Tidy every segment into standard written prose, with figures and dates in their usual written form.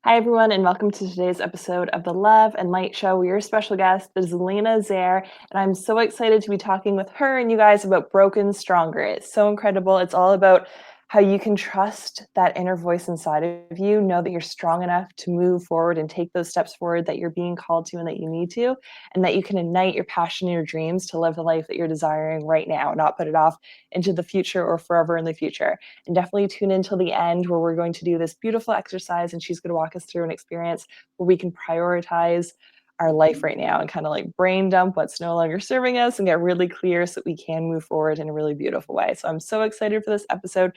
Hi, everyone, and welcome to today's episode of the Love and Light Show. Your special guest is Elena Zehr, and I'm so excited to be talking with her and you guys about Broken Stronger. It's so incredible. It's all about how you can trust that inner voice inside of you, know that you're strong enough to move forward and take those steps forward that you're being called to and that you need to, and that you can ignite your passion and your dreams to live the life that you're desiring right now, not put it off into the future or forever in the future. And definitely tune in till the end where we're going to do this beautiful exercise and she's going to walk us through an experience where we can prioritize our life right now and kind of like brain dump what's no longer serving us and get really clear so that we can move forward in a really beautiful way. So I'm so excited for this episode.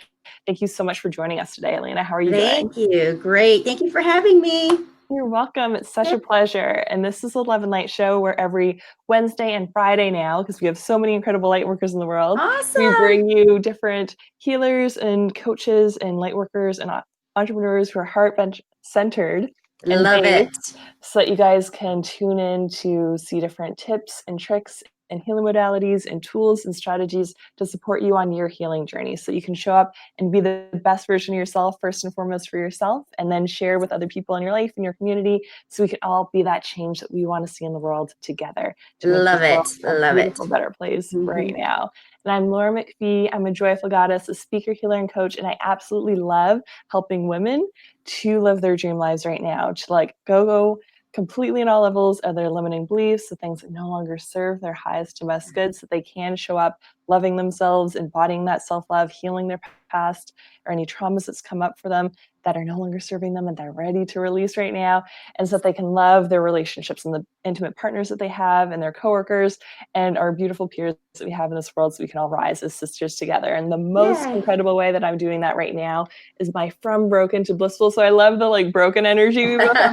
Thank you so much for joining us today, Elena. How are you doing? Thank you. Great. Thank you for having me. You're welcome. It's such a pleasure. And this is the Love and Light Show where every Wednesday and Friday now, because we have so many incredible light workers in the world, Awesome. we bring you different healers and coaches and light workers and entrepreneurs who are heart-centered and Love it. so that you guys can tune in to see different tips and tricks and healing modalities and tools and strategies to support you on your healing journey so you can show up and be the best version of yourself first and foremost for yourself, and then share with other people in your life and your community so we can all be that change that we want to see in the world together to make Love this world it. Love a it. beautiful, better place right now. And I'm Laura McPhee. I'm a joyful goddess, a speaker, healer, and coach, and I absolutely love helping women to live their dream lives right now, to like go completely in all levels of their limiting beliefs, the things that no longer serve their highest and best good, so they can show up loving themselves, embodying that self-love, healing their past or any traumas that's come up for them that are no longer serving them and they're ready to release right now, and so that they can love their relationships and the intimate partners that they have and their coworkers and our beautiful peers that we have in this world, so we can all rise as sisters together. And the most incredible way that I'm doing that right now is my From Broken to Blissful. So I love the like broken energy we both have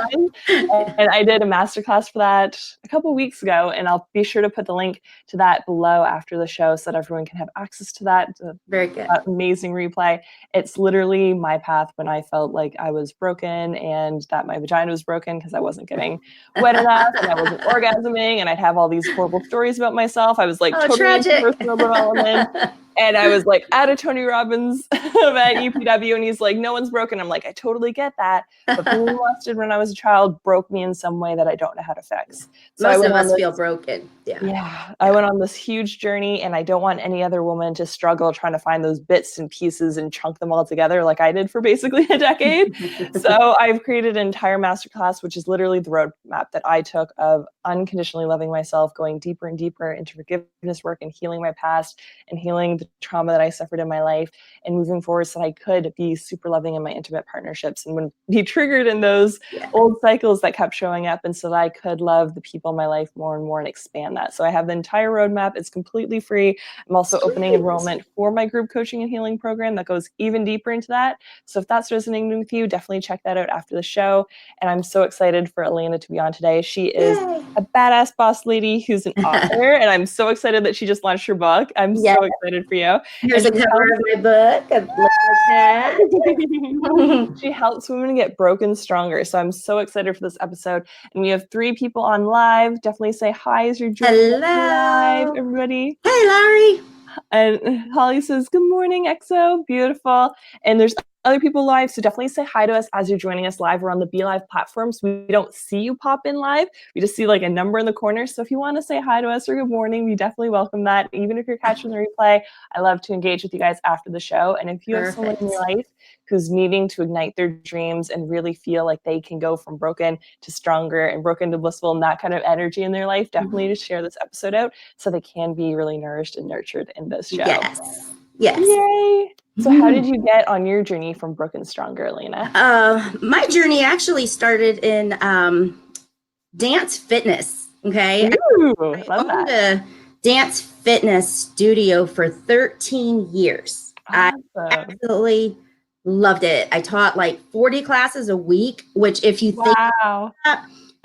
going on. And I did a masterclass for that a couple of weeks ago, and I'll be sure to put the link to that below after the show so that everyone can have access to that. Very good. That amazing replay. It's literally my path when I felt like I was broken and that my vagina was broken because I wasn't getting wet enough and I wasn't orgasming, and I'd have all these horrible stories about myself. I was like totally into personal development. And I was like at a Tony Robbins event, UPW, and he's like, no one's broken. I'm like, I totally get that. But being molested when I was a child broke me in some way that I don't know how to fix. So most of us feel broken. I went on this huge journey, and I don't want any other woman to struggle trying to find those bits and pieces and chunk them all together like I did for basically a decade. So I've created an entire masterclass, which is literally the roadmap that I took of unconditionally loving myself, going deeper and deeper into forgiveness work and healing my past and healing the trauma that I suffered in my life and moving forward so that I could be super loving in my intimate partnerships and wouldn't be triggered in those old cycles that kept showing up, and so that I could love the people in my life more and more and expand that. So I have the entire roadmap. It's completely free. I'm also opening enrollment for my group coaching and healing program that goes even deeper into that. So if that's resonating with you, definitely check that out after the show. And I'm so excited for Elena to be on today. She is a badass boss lady who's an author, and I'm so excited that she just launched her book. I'm so excited for you. Here's a cover of my book. She helps women get broken stronger. So I'm so excited for this episode. And we have 3 people on live. Definitely say hi as you're joining live, everybody. Hey, Larry. And Holly says, good morning, EXO. Beautiful. And there's other people live, so definitely say hi to us as you're joining us live. We're on the Be Live platform, so we don't see you pop in live. We just see like a number in the corner. So if you want to say hi to us or good morning, we definitely welcome that. Even if you're catching the replay, I love to engage with you guys after the show. And if you have someone in your life who's needing to ignite their dreams and really feel like they can go from broken to stronger and broken to blissful and that kind of energy in their life, definitely just share this episode out so they can be really nourished and nurtured in this show. Yes. Yay. So how did you get on your journey from Broken Stronger, Elena? My journey actually started in dance fitness. Okay. Ooh, I owned a dance fitness studio for 13 years. Awesome. I absolutely loved it. I taught like 40 classes a week, which if you think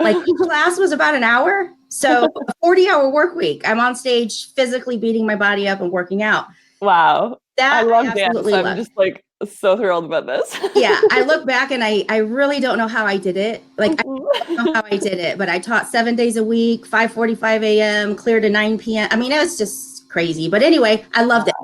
like each class was about an hour. So a 40-hour work week. I'm on stage physically beating my body up and working out. Wow. I love dance. So I'm just like so thrilled about this. I look back and I really don't know how I did it. Like I don't know how I did it, but I taught 7 days a week, 5:45 a.m., clear to 9 p.m. I mean, it was just crazy. But anyway, I loved it.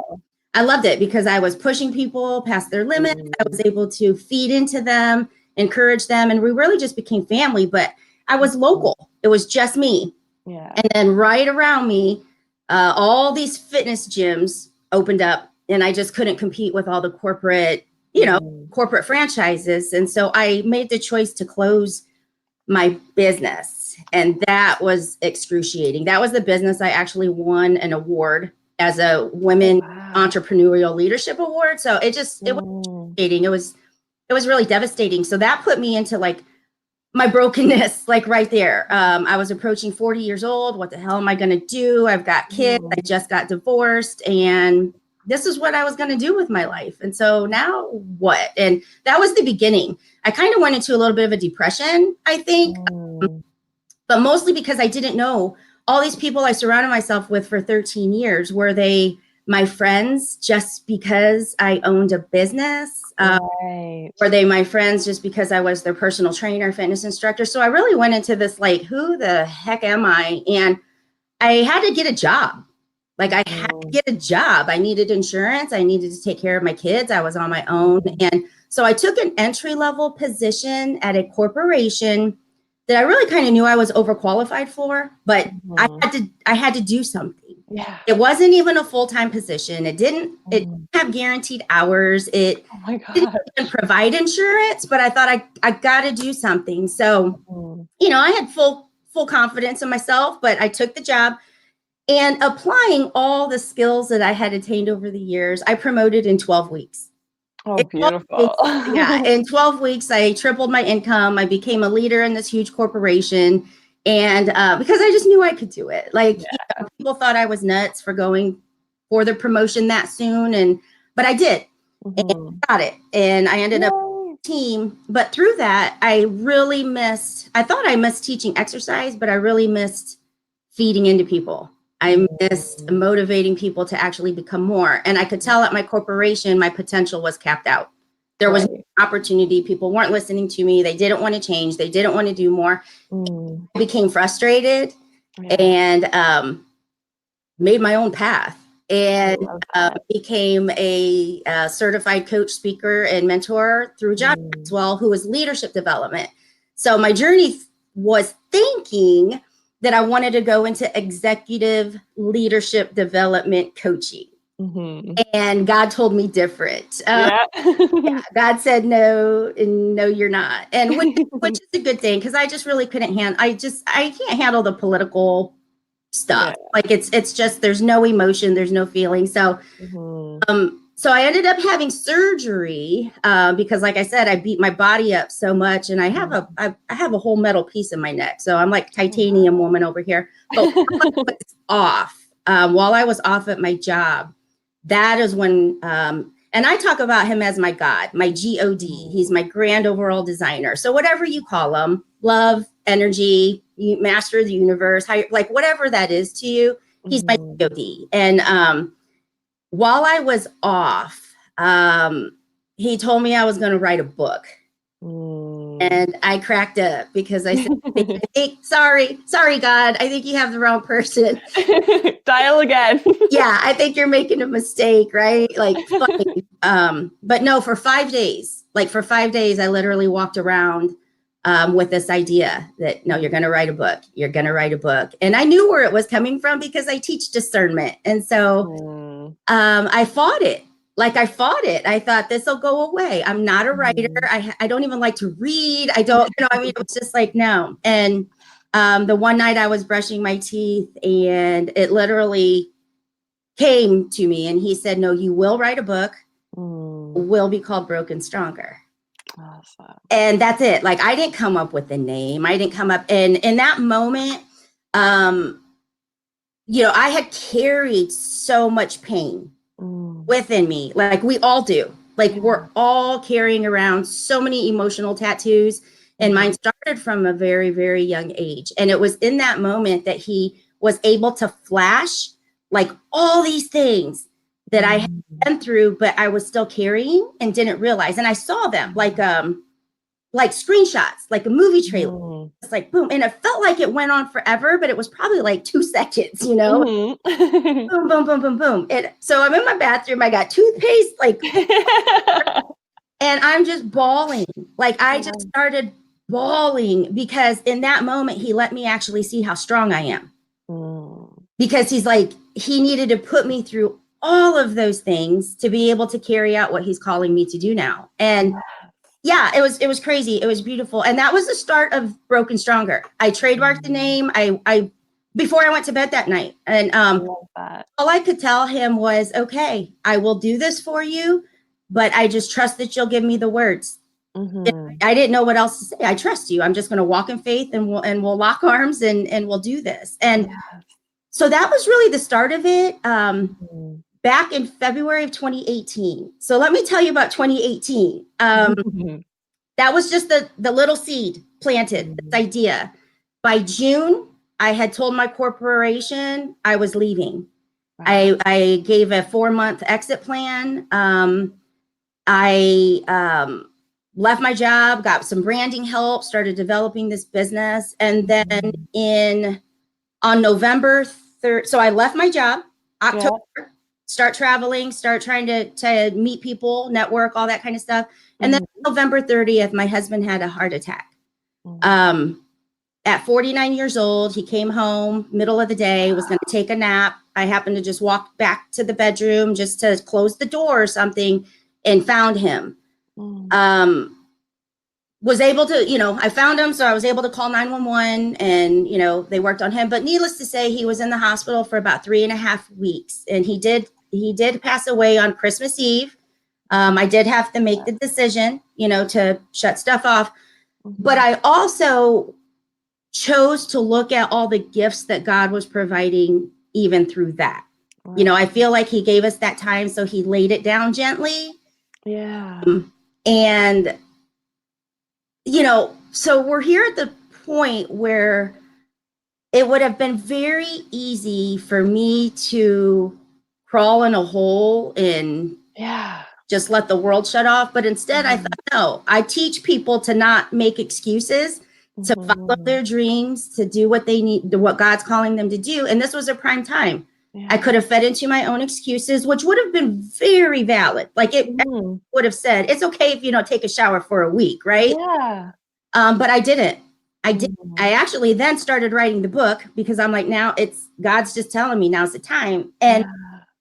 I loved it because I was pushing people past their limits. I was able to feed into them encouraged them. And we really just became family, but I was local. It was just me. Yeah. And then right around me, all these fitness gyms opened up, and I just couldn't compete with all the corporate, corporate franchises. And so I made the choice to close my business. And that was excruciating. That was the business I actually won an award as a Women Entrepreneurial Leadership Award. So it was devastating. It was really devastating. So that put me into like my brokenness, like right there. I was approaching 40 years old. What the hell am I going to do? I've got kids. I just got divorced, and this is what I was going to do with my life. And so now what? And that was the beginning. I kind of went into a little bit of a depression, I think, but mostly because I didn't know all these people I surrounded myself with for 13 years. Were they my friends just because I owned a business? Were they my friends just because I was their personal trainer, fitness instructor? So I really went into this like, who the heck am I? And I had to get a job. Like I had to get a job. I needed insurance. I needed to take care of my kids. I was on my own. And so I took an entry-level position at a corporation that I really kind of knew I was overqualified for, but I had to do something. Yeah. It wasn't even a full-time position. It didn't have guaranteed hours. It didn't even provide insurance, but I thought I got to do something. So, I had full confidence in myself, but I took the job, and applying all the skills that I had attained over the years, I promoted in 12 weeks. Oh, beautiful. In 12 weeks, I tripled my income. I became a leader in this huge corporation. And because I just knew I could do it. Like people thought I was nuts for going for the promotion that soon. But I did. And got it. And I ended up team. But through that, I thought I missed teaching exercise, but I really missed feeding into people. I missed motivating people to actually become more. And I could tell at my corporation, my potential was capped out. There was no opportunity. People weren't listening to me. They didn't want to change. They didn't want to do more. I became frustrated and made my own path and became a certified coach, speaker, and mentor through John Maxwell, who was leadership development. So my journey was thinking that I wanted to go into executive leadership development coaching. And God told me different. God said, no, and no, you're not. And which is a good thing, because I just really couldn't I can't handle the political stuff. Like it's just, there's no emotion, there's no feeling. So, so I ended up having surgery because, like I said, I beat my body up so much, and I have a whole metal piece in my neck. So I'm like titanium woman over here. But while I was off at my job, that is when, and I talk about him as my God, my God. He's my grand overall designer. So whatever you call him, love, energy, master of the universe, like whatever that is to you, he's my God. And while I was off, he told me I was going to write a book. And I cracked up because I said, hey, sorry, God, I think you have the wrong person. Dial again. Yeah, I think you're making a mistake, right? Like, funny. But no, for 5 days, I literally walked around with this idea that, no, you're going to write a book. You're going to write a book. And I knew where it was coming from because I teach discernment. And so I fought it. I thought this will go away. I'm not a writer. I don't even like to read. I don't, it was just like, no. And the one night I was brushing my teeth, and it literally came to me, and he said, no, you will write a book. It will be called Broken Stronger. Awesome. And that's it. Like, I didn't come up with the name. I didn't come up. And in that moment, I had carried so much pain within me. Like we all do. Like we're all carrying around so many emotional tattoos. And mine started from a very, very young age. And it was in that moment that he was able to flash like all these things that I had been through, but I was still carrying and didn't realize. And I saw them like screenshots, like a movie trailer. It's like, boom. And it felt like it went on forever, but it was probably like 2 seconds, boom, boom, boom, boom, boom. And so I'm in my bathroom. I got toothpaste, like And I'm just bawling. Like I just started bawling because in that moment, he let me actually see how strong I am. Because he's like, he needed to put me through all of those things to be able to carry out what he's calling me to do now. And yeah, it was crazy. It was beautiful. And that was the start of Broken Stronger. I trademarked the name. I before I went to bed that night. And all I could tell him was, okay, I will do this for you, but I just trust that you'll give me the words. I didn't know what else to say. I trust you. I'm just going to walk in faith, and we'll lock arms and we'll do this. And so that was really the start of it. Back in February of 2018. So let me tell you about 2018. That was just the little seed planted, this idea. By June, I had told my corporation I was leaving. I gave a 4-month exit plan. I left my job, got some branding help, started developing this business. And then on November 3rd, so I left my job, October, start traveling, start trying to meet people, network, all that kind of stuff. And then November 30th, my husband had a heart attack. At 49 years old, he came home, middle of the day, was going to take a nap. I happened to just walk back to the bedroom just to close the door or something and found him. Was able to, I found him, so I was able to call 911 and, they worked on him. But needless to say, he was in the hospital for about 3.5 weeks. And he did pass away on Christmas Eve. I did have to make the decision, to shut stuff off. But I also chose to look at all the gifts that God was providing even through that. I feel like he gave us that time, so he laid it down gently. And, so we're here at the point where it would have been very easy for me to crawl in a hole and just let the world shut off. But instead, I thought, no, I teach people to not make excuses, to follow their dreams, to do what they need, what God's calling them to do. And this was a prime time. I could have fed into my own excuses, which would have been very valid. Like it would have said, it's okay if you don't take a shower for a week, right? But I didn't. I actually then started writing the book because I'm like, now God's just telling me now's the time. And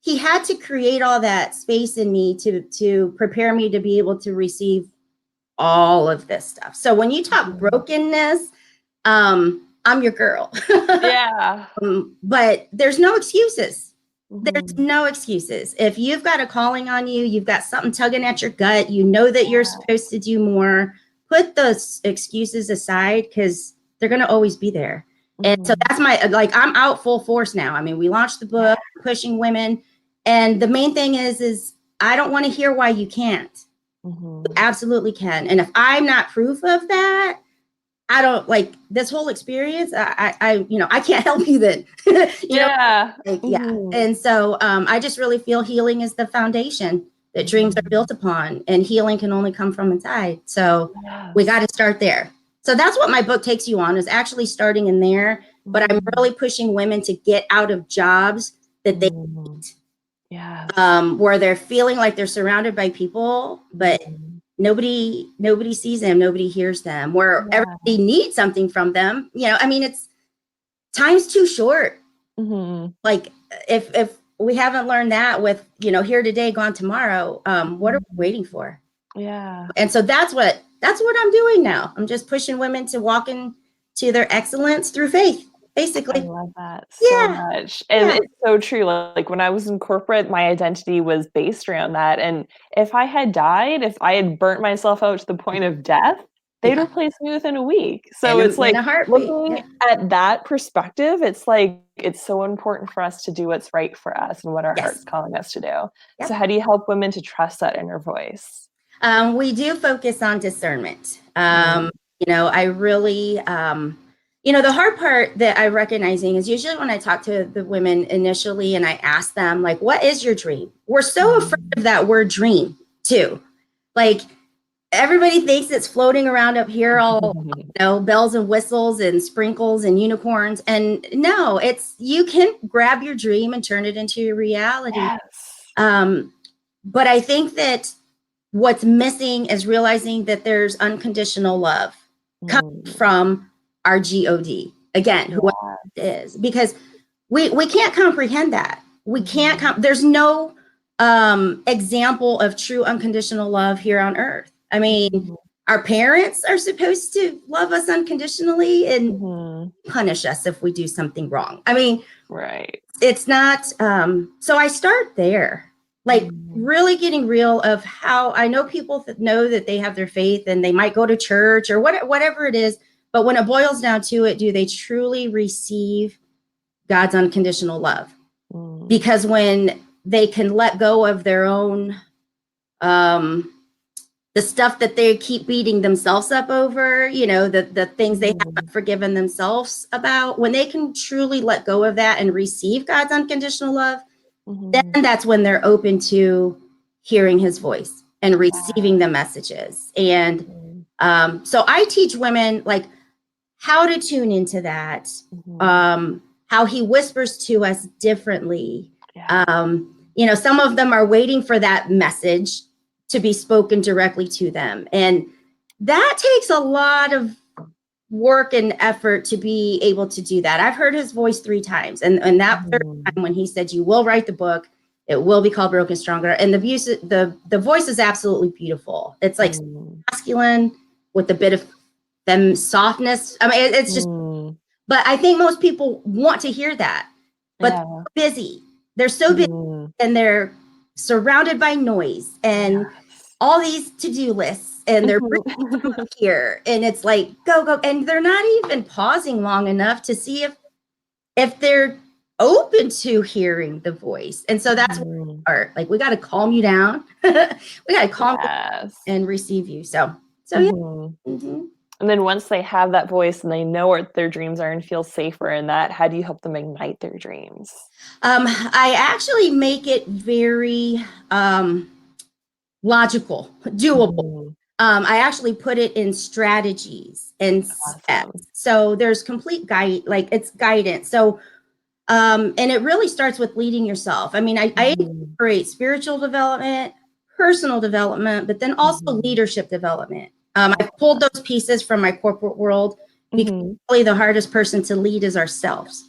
he had to create all that space in me to prepare me to be able to receive all of this stuff. So when you talk brokenness, I'm your girl. But there's no excuses. There's no excuses. If you've got a calling on you, you've got something tugging at your gut, that you're supposed to do more, put those excuses aside because they're going to always be there. And so that's I'm out full force now. I mean, we launched the book, pushing women. And the main thing is I don't want to hear why you can't. You absolutely can. And if I'm not proof of that, I don't like this whole experience. I can't help you then. And so I just really feel healing is the foundation that dreams are built upon, and healing can only come from inside. So we got to start there. So that's what my book takes you on, is actually starting in there. But I'm really pushing women to get out of jobs that they hate, where they're feeling like they're surrounded by people, but nobody sees them, nobody hears them, where everybody needs something from them. It's time's too short. Like if we haven't learned that with, here today, gone tomorrow, what are we waiting for? And so that's what I'm doing now. I'm just pushing women to walk into their excellence through faith, basically. I love that so much. And it's so true. Like when I was in corporate, my identity was based around that. And if I had died, if I had burnt myself out to the point of death, they'd replace me within a week. So it's like looking at that perspective, it's like, it's so important for us to do what's right for us and what our heart's calling us to do. So how do you help women to trust that inner voice? We do focus on discernment. I really, the hard part that I'm recognizing is usually when I talk to the women initially and I ask them, like, what is your dream? We're so afraid of that word dream too. Like everybody thinks it's floating around up here, all, bells and whistles and sprinkles and unicorns. And no, you can grab your dream and turn it into your reality. But I think that what's missing is realizing that there's unconditional love coming from our God. Again, whoever it is, because we can't comprehend that. We can't, there's no example of true unconditional love here on earth. I mean, our parents are supposed to love us unconditionally and punish us if we do something wrong. I mean, it's not, so I start there, like really getting real of how I know people that know that they have their faith and they might go to church or whatever it is. But when it boils down to it, do they truly receive God's unconditional love? Because when they can let go of their own, the stuff that they keep beating themselves up over, you know, the things they haven't forgiven themselves about, when they can truly let go of that and receive God's unconditional love, then that's when they're open to hearing his voice and receiving the messages. And so I teach women like how to tune into that, how he whispers to us differently. You know, some of them are waiting for that message to be spoken directly to them. And that takes a lot of work and effort to be able to do that. I've heard his voice 3 times. And that third time when he said, you will write the book, it will be called Broken Stronger. And the voice is absolutely beautiful. It's like masculine with a bit of softness. I mean, it's just, but I think most people want to hear that, but they're busy. They're so busy and they're surrounded by noise and all these to-do lists and they're here and it's like, go. And they're not even pausing long enough to see if they're open to hearing the voice. And so that's where we start. Like, we got to calm you down. We got to calm you down and receive you. So yeah. And then once they have that voice and they know what their dreams are and feel safer in that, how do you help them ignite their dreams? I actually make it very logical, doable. I actually put it in strategies and steps. So there's complete guide, like it's guidance. So, and it really starts with leading yourself. I mean, I create spiritual development, personal development, but then also leadership development. I pulled those pieces from my corporate world because really the hardest person to lead is ourselves.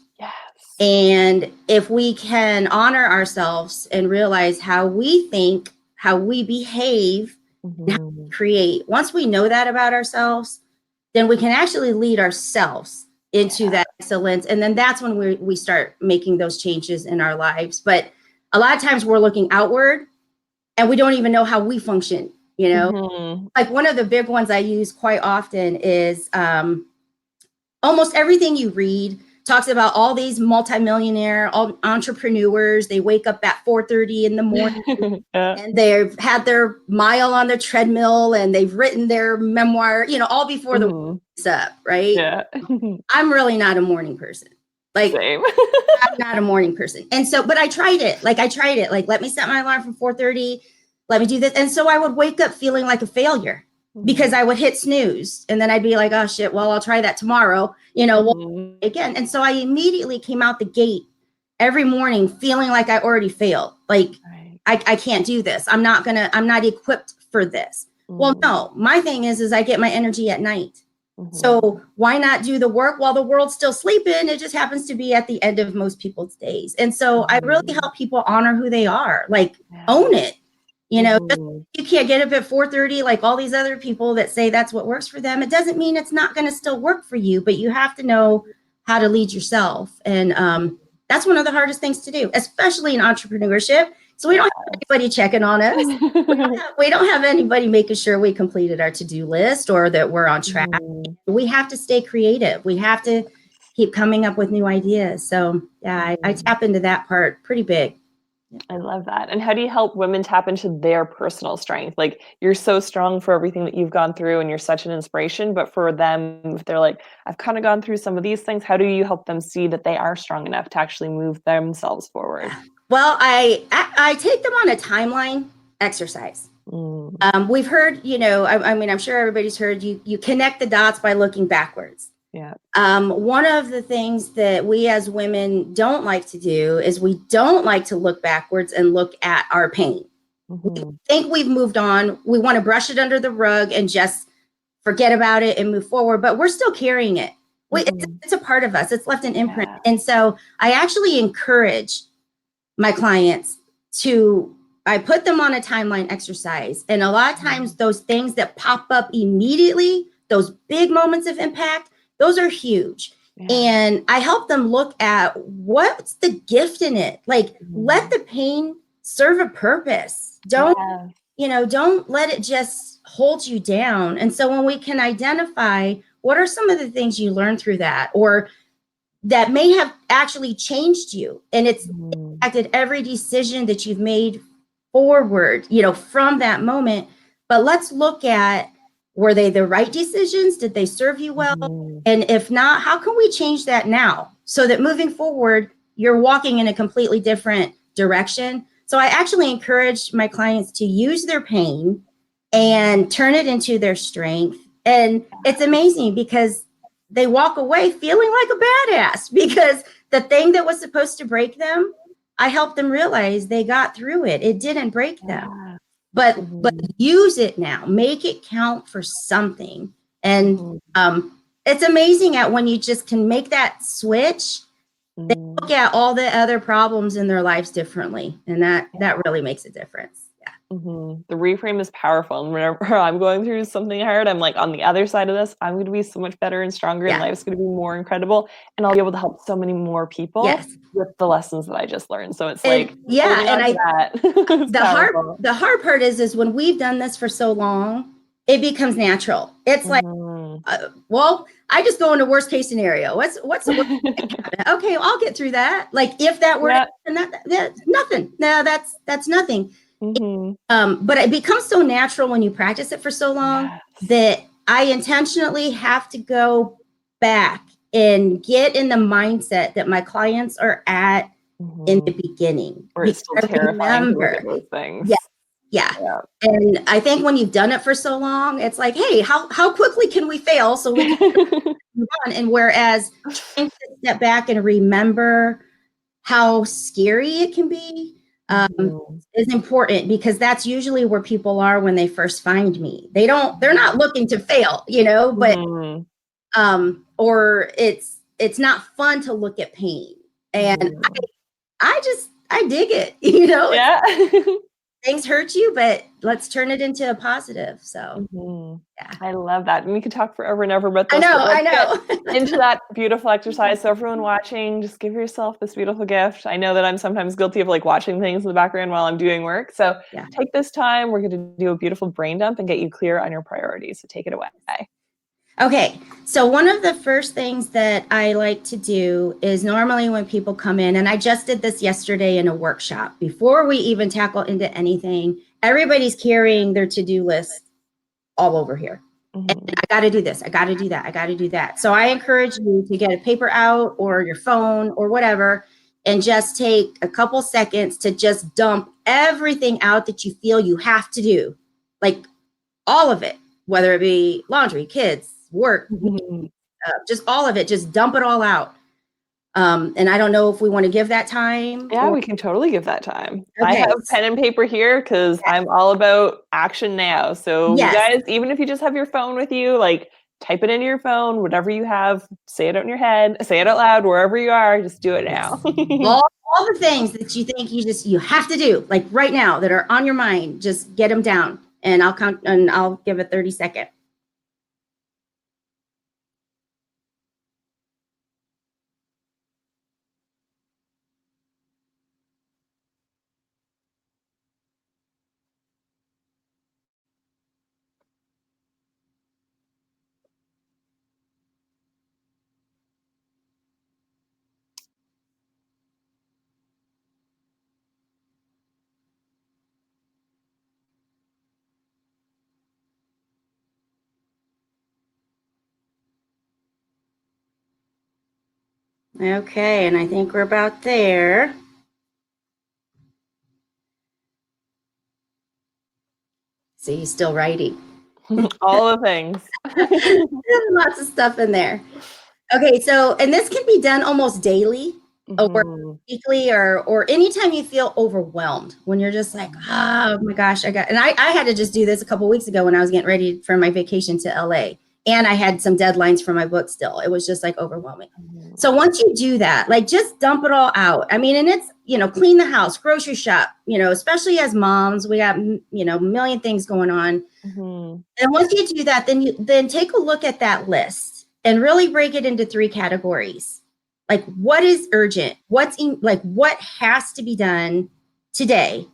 And if we can honor ourselves and realize how we think, how we behave, and how we create, once we know that about ourselves, then we can actually lead ourselves into that excellence. And then that's when we start making those changes in our lives. But a lot of times we're looking outward and we don't even know how we function. You know, like one of the big ones I use quite often is almost everything you read talks about all these multimillionaire entrepreneurs. They wake up at 4:30 in the morning and they've had their mile on the treadmill and they've written their memoir, you know, all before the wakes up, right? I'm really not a morning person. Like, I'm not a morning person. And so, but I tried it. Like, let me set my alarm for 4:30. Let me do this. And so I would wake up feeling like a failure because I would hit snooze and then I'd be like, oh shit, well, I'll try that tomorrow, you know, again. And so I immediately came out the gate every morning feeling like I already failed. Like, I can't do this. I'm not equipped for this. Well, no, my thing is I get my energy at night. So why not do the work while the world's still sleeping? It just happens to be at the end of most people's days. And so I really help people honor who they are, like own it. You know, you can't get up at 4:30 like all these other people that say that's what works for them. It doesn't mean it's not going to still work for you, but you have to know how to lead yourself. And that's one of the hardest things to do, especially in entrepreneurship. So we don't have anybody checking on us. We don't have anybody making sure we completed our to-do list or that we're on track. We have to stay creative. We have to keep coming up with new ideas. So yeah, I tap into that part pretty big. I love that. And how do you help women tap into their personal strength? Like, you're so strong for everything that you've gone through and you're such an inspiration, but for them, if they're like, I've kind of gone through some of these things, how do you help them see that they are strong enough to actually move themselves forward? Well, I take them on a timeline exercise. We've heard, you know, I mean, I'm sure everybody's heard you connect the dots by looking backwards. One of the things that we as women don't like to do is we don't like to look backwards and look at our pain. We think we've moved on. We want to brush it under the rug and just forget about it and move forward, but we're still carrying it. It's a part of us. It's left an imprint. Yeah. And so I actually encourage my clients I put them on a timeline exercise. And a lot of times those things that pop up immediately, those big moments of impact, those are huge. Yeah. And I help them look at what's the gift in it. Like, let the pain serve a purpose. Don't let it just hold you down. And so when we can identify what are some of the things you learned through that, or that may have actually changed you, and it's impacted every decision that you've made forward, from that moment. But let's look at, were they the right decisions? Did they serve you well? And if not, how can we change that now so that moving forward, you're walking in a completely different direction? So I actually encourage my clients to use their pain and turn it into their strength. And it's amazing because they walk away feeling like a badass, because the thing that was supposed to break them, I helped them realize they got through it. It didn't break them, but use it now, make it count for something. And it's amazing at when you just can make that switch. They look at all the other problems in their lives differently, and that really makes a difference. The reframe is powerful. And whenever I'm going through something hard, I'm like, on the other side of this, I'm going to be so much better and stronger, and life's going to be more incredible. And I'll be able to help so many more people with the lessons that I just learned. So it's the hard part is when we've done this for so long, it becomes natural. It's like, I just go into worst case scenario. What's the worst? Okay, I'll get through that. Like, if that were that's nothing. No, that's nothing. But it becomes so natural when you practice it for so long that I intentionally have to go back and get in the mindset that my clients are at in the beginning. Or it's still terrifying to look at those things. Yeah. And I think when you've done it for so long, it's like, hey, how quickly can we fail so we can move on? And whereas trying to step back and remember how scary it can be is important, because that's usually where people are when they first find me. They're not looking to fail, but or it's not fun to look at pain. And I dig it, things hurt you, but let's turn it into a positive. So I love that. And we could talk forever and ever about this. I know. Into that beautiful exercise. So everyone watching, just give yourself this beautiful gift. I know that I'm sometimes guilty of watching things in the background while I'm doing work. So take this time. We're going to do a beautiful brain dump and get you clear on your priorities. So take it away. Okay, so one of the first things that I like to do is normally when people come in, and I just did this yesterday in a workshop, before we even tackle into anything, everybody's carrying their to-do list all over here. And I got to do this, I got to do that, I got to do that. So I encourage you to get a paper out or your phone or whatever, and just take a couple seconds to just dump everything out that you feel you have to do, like all of it, whether it be laundry, kids, work, just all of it, just dump it all out. And I don't know if we want to give that time. Yeah, we can totally give that time. Okay. I have pen and paper here because I'm all about action now. So you guys, even if you just have your phone with you, type it into your phone, whatever you have, say it out in your head, say it out loud, wherever you are, just do it now. all the things that you think you have to do, like right now, that are on your mind, just get them down, and I'll count, and I'll give it 30 seconds. Okay, and I think we're about there. See, he's still writing. All the things. There's lots of stuff in there. Okay, so, and this can be done almost daily. or weekly, or anytime you feel overwhelmed, when you're just like, oh my gosh, and I had to just do this a couple of weeks ago when I was getting ready for my vacation to LA, and I had some deadlines for my book still. It was just like overwhelming. So once you do that, like just dump it all out. I mean, and it's, clean the house, grocery shop, especially as moms, we got, a million things going on. And once you do that, then take a look at that list and really break it into 3 categories. Like, what is urgent? What has to be done today,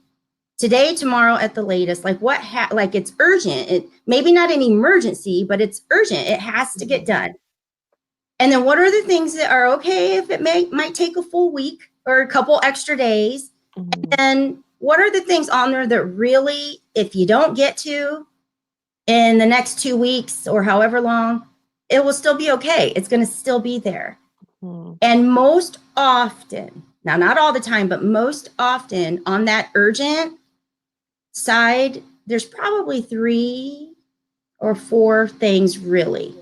tomorrow at the latest? Like like it's urgent. It maybe not an emergency, but it's urgent. It has to get done. And then what are the things that are okay if it might take a full week or a couple extra days? And then what are the things on there that really, if you don't get to in the next 2 weeks or however long, it will still be okay. It's going to still be there. And most often, now not all the time, but most often on that urgent side, there's probably 3 or 4 things really.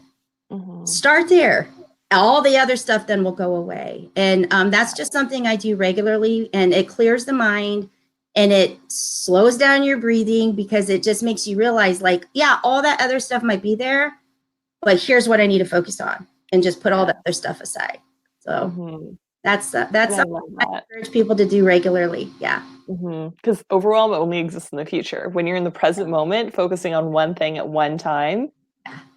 Start there. All the other stuff then will go away. And that's just something I do regularly, and it clears the mind and it slows down your breathing, because it just makes you realize, like, yeah, all that other stuff might be there, but here's what I need to focus on, and just put all the other stuff aside. So that's something I encourage people to do regularly. Yeah. Because overwhelm only exists in the future. When you're in the present moment, focusing on one thing at one time,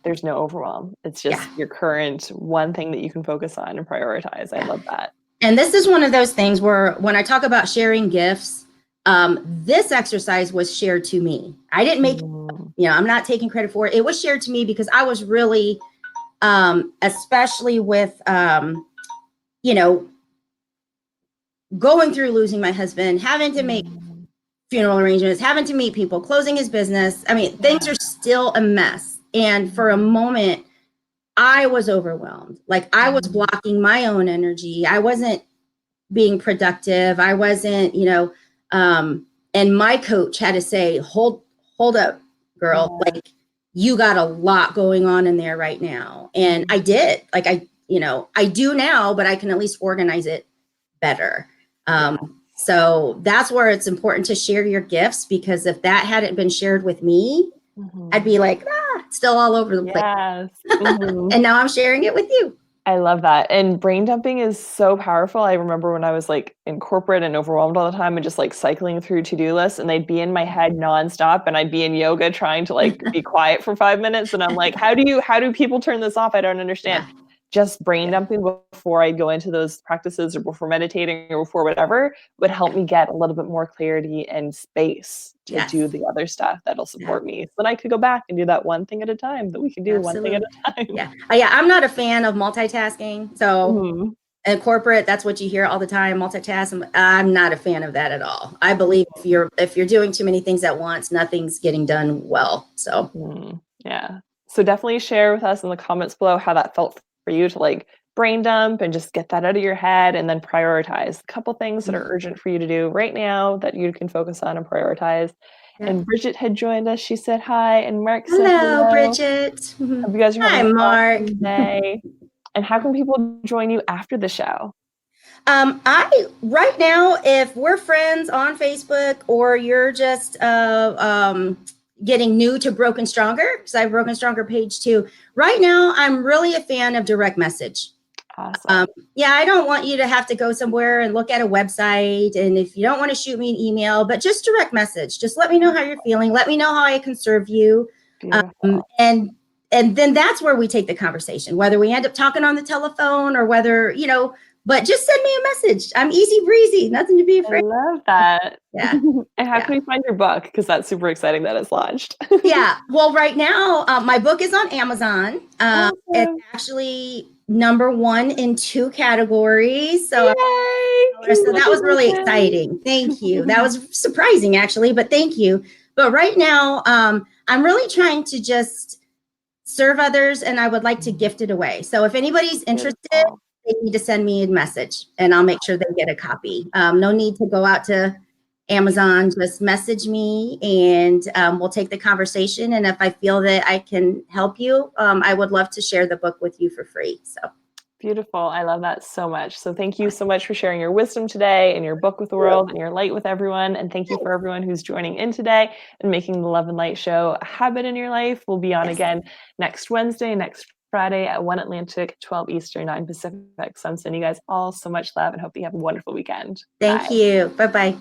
there's no overwhelm. It's just your current one thing that you can focus on and prioritize. I love that. And this is one of those things where when I talk about sharing gifts, this exercise was shared to me. I didn't make it, I'm not taking credit for it. It was shared to me because I was really, especially with, going through losing my husband, having to make funeral arrangements, having to meet people, closing his business. I mean, things are still a mess. And for a moment, I was overwhelmed. Like, I was blocking my own energy. I wasn't being productive. I wasn't, and my coach had to say, hold up, girl. Like, you got a lot going on in there right now. And I did. Like, I do now, but I can at least organize it better. So that's where it's important to share your gifts, because if that hadn't been shared with me, I'd be like, still all over the place. And now I'm sharing it with you. I love that. And brain dumping is so powerful. I remember when I was like in corporate and overwhelmed all the time and just like cycling through to-do lists, and they'd be in my head nonstop, and I'd be in yoga trying to like be quiet for 5 minutes. And I'm like, how do people turn this off? I don't understand. Just brain dumping before I go into those practices, or before meditating, or before whatever, would help me get a little bit more clarity and space to do the other stuff that'll support me. So then I could go back and do that one thing at a time that we can do one thing at a time. Yeah. I'm not a fan of multitasking. So in corporate, that's what you hear all the time, multitask. I'm not a fan of that at all. I believe if you're doing too many things at once, nothing's getting done well. So yeah. So definitely share with us in the comments below how that felt for you to like brain dump and just get that out of your head, and then prioritize a couple things that are urgent for you to do right now that you can focus on and prioritize. And Bridget had joined us. She said hi, and Mark said hello. Bridget. Hope you guys are having a awesome day. And how can people join you after the show? Right now, if we're friends on Facebook, or you're just getting new to Broken Stronger, because I have Broken Stronger page too. Right now, I'm really a fan of direct message. Awesome. I don't want you to have to go somewhere and look at a website. And if you don't want to shoot me an email, but just direct message, just let me know how you're feeling. Let me know how I can serve you. And then that's where we take the conversation, whether we end up talking on the telephone or whether, but just send me a message. I'm easy breezy, nothing to be afraid of. I love that. Yeah. And how can we find your book? Because that's super exciting that it's launched. Well, right now, my book is on Amazon. Awesome. It's actually #1 in 2 categories. So that was really exciting. Thank you. That was surprising, actually, but thank you. But right now, I'm really trying to just serve others, and I would like to gift it away. So if anybody's interested, they need to send me a message, and I'll make sure they get a copy. No need to go out to Amazon. Just message me, and we'll take the conversation. And if I feel that I can help you, I would love to share the book with you for free. So Beautiful. I love that so much. So thank you so much for sharing your wisdom today and your book with the world and your light with everyone. And thank you for everyone who's joining in today and making the Love and Light Show a habit in your life. We'll be on again next Wednesday, next Friday at 1 Atlantic, 12 Eastern, 9 Pacific. So I'm sending you guys all so much love and hope that you have a wonderful weekend. Thank you. Bye-bye.